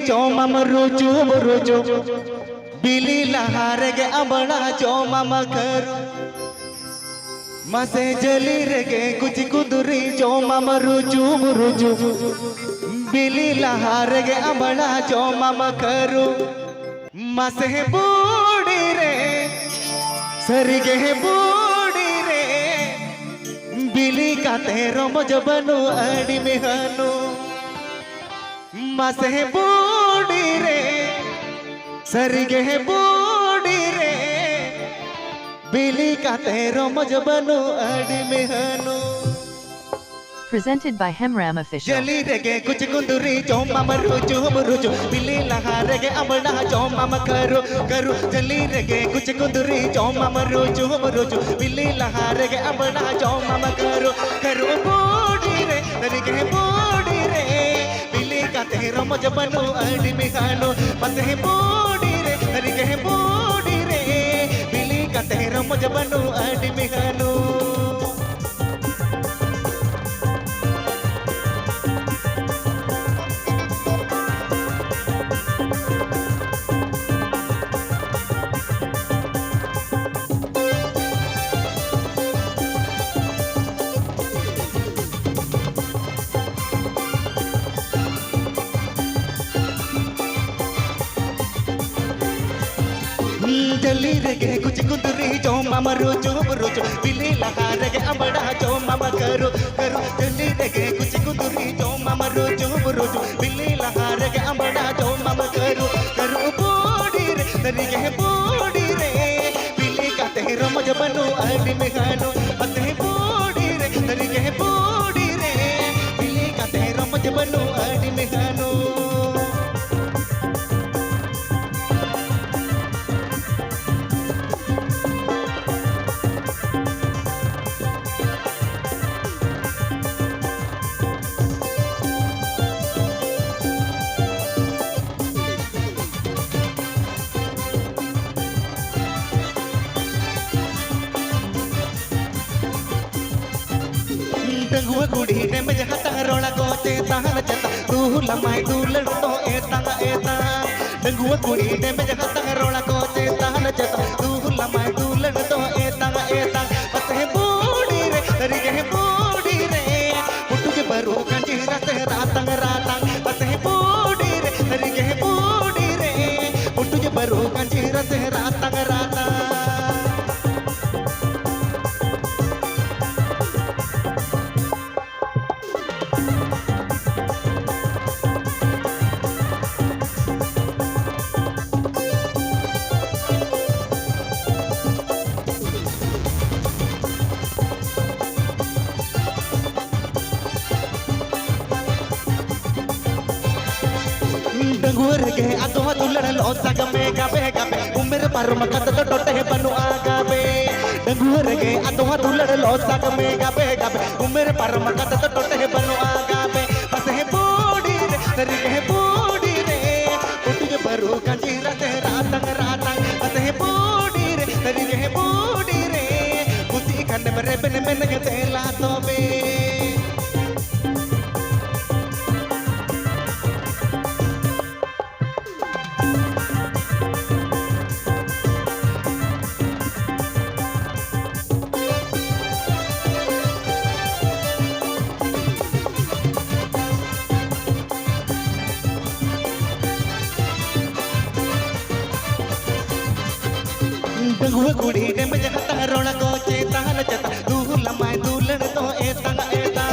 चोमम रुचु रुचु बिली लहारगे अबड़ा चोमम करू मसे जली रगे कुछ कुदुरी चोमम रुचु रुचु बिली लहारगे अबड़ा चोमम करू मसे बूढ़ी रे सरगे बूढ़ी रे बिली का तेरो मजबनु अड़ी में हनु मसे बूढ़ी रे सरगे बूढ़ी रे बिली का तेरो मजबनु अड़ी में हनु Presented by Hemram Official. जली रगे कुछ कुंदुरी चोमम रुचु रुचु बिली लहारगे अबड़ा चोमम करू करू जली रगे कुछ कुंदुरी चोमम रुचु रुचु बिली लहारगे अबड़ा चोमम करू करू बूढ़ी रे तरीके बूढ़ी रे बिली का तेरो मजबनु अड़ी में खानो पते बूढ़ी रे तरीके बूढ़ी रे बिली का तेरो मजबनु अड़ी में खानो जली रगे कुछ कुंदरी चोमम रुचु रुचु बिली लहारगे अबड़ा चोमम करू करू जली रगे कुछ कुंदरी चोमम रुचु रुचु बिली लहारगे अबड़ा चोमम करू करू बूढ़ी रे तरीके बूढ़ी रे बिली का तेरो मजबनु अड़ी में खानो पते बूढ़ी रे तरीके बूढ़ी रे बिली का तेरो मजबनु अड़ी में खानो डंगुआ गुड़ी ने में हता रोला कोचे ताहन चता तू लमाई तू लड़तो एता एता डंगुआ गुड़ी ने में हता रोला कोचे ताहन चता तू लमाई तू लड़तो एता एता पते बूढ़ी रे तरीके बूढ़ी रे पुटु के बरो कंजी रते रातंग रातंग पते बूढ़ी रे तरीके बूढ़ी रे पुटु के बरो कंजी रते रातंग रातंग डंगुर के अतो दुलड़ लो सग में गाबे गाबे उम्र पर मकत तो टोटे बनु आगाबे डंगुर के अतो दुलड़ लो सग में गाबे गाबे उम्र पर मकत तो टोटे बनु आगाबे पसे बूढ़ी रे तरीके बूढ़ी रे उठ बरु कंजी रते रातंग रातंग पसे बूढ़ी रे तरीके बूढ़ी रे कुती खंड में रेबन में नगे तेला तोबे डंगुआ गुड़ी ने में हता रोला कोचे ताहन चता तू लमाई तू लड़तो एता एता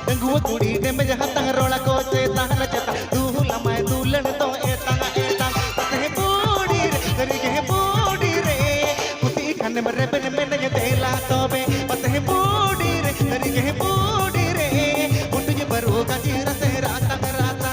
डंगुआ गुड़ी ने में हता रोला कोचे ताहन चता तू लमाई तू लड़तो एता एता पते बूढ़ी रे तरीके बूढ़ी रे कुती खाने में रेबन में नगे तेला तोबे पते बूढ़ी रे तरीके बूढ़ी रे उठ जे बरो का चेहरा से राता राता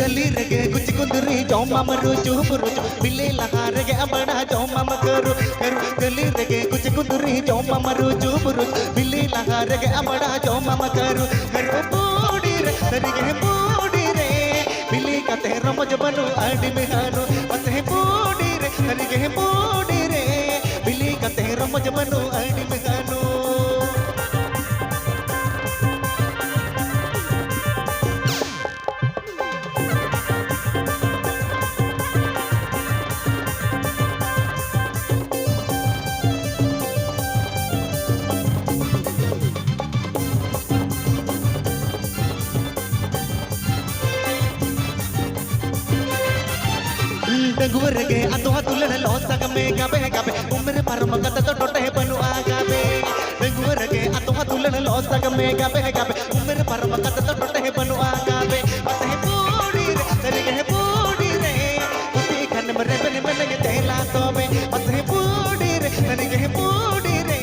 गली रगे कुछ कुंदरी जोमा मरु चुप रुच मिले लहा रगे अबड़ा जोमा मकरू करू गली रगे कुछ कुंदरी जोमा मरु चुप रुच मिले लहा रगे अबड़ा जोमा मकरू करू बूढ़ी रे तरीके बूढ़ी रे मिले कते रमज बनु आड़ी में हानो पते बूढ़ी रे तरीके बूढ़ी रे मिले कते रमज बनु आड़ी में हानो डंगुर गे अतुहा तुलड़ लोसा गमे गबे गबे उम्र पर मगत तो टोटे बनु आगाबे डंगुर गे अतुहा तुलड़ लोसा गमे गबे गबे उम्र पर मगत तो टोटे बनु आगाबे पते बूढ़ी रे तरी गे बूढ़ी रे उसी खन मरे बने बने तेला तोबे पते बूढ़ी रे तरी गे बूढ़ी रे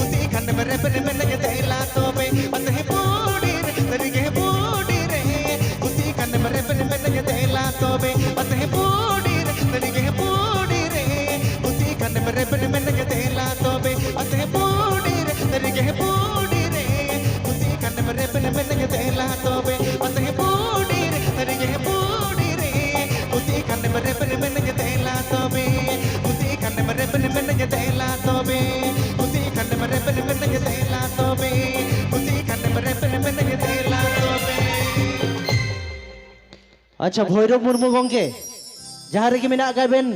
उसी खन मरे बने बने तेला तोबे पते बूढ़ी रे तरी गे बूढ़ी रे उसी खन मरे बने बने तेला तोबे पते बूढ़ी तरीके बूढ़ी रे उसी खन मरे बने बने तेला तोबे अते बूढ़ी रे तरीके बूढ़ी रे उसी खन मरे बने बने तेला तोबे अते बूढ़ी रे तरीके बूढ़ी रे उसी खन मरे बने बने तेला तोबे उसी खन मरे बने बने तेला तोबे उसी खन मरे बने बने तेला तोबे उसी खन मरे बने बने तेला तोबे अच्छा भैरव मुर्मू गंके जहाँ रेगी मेना गायबेन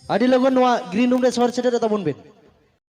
आदि लोगन नवा ग्रीन रूम रे सहर सेटर ताबन बेन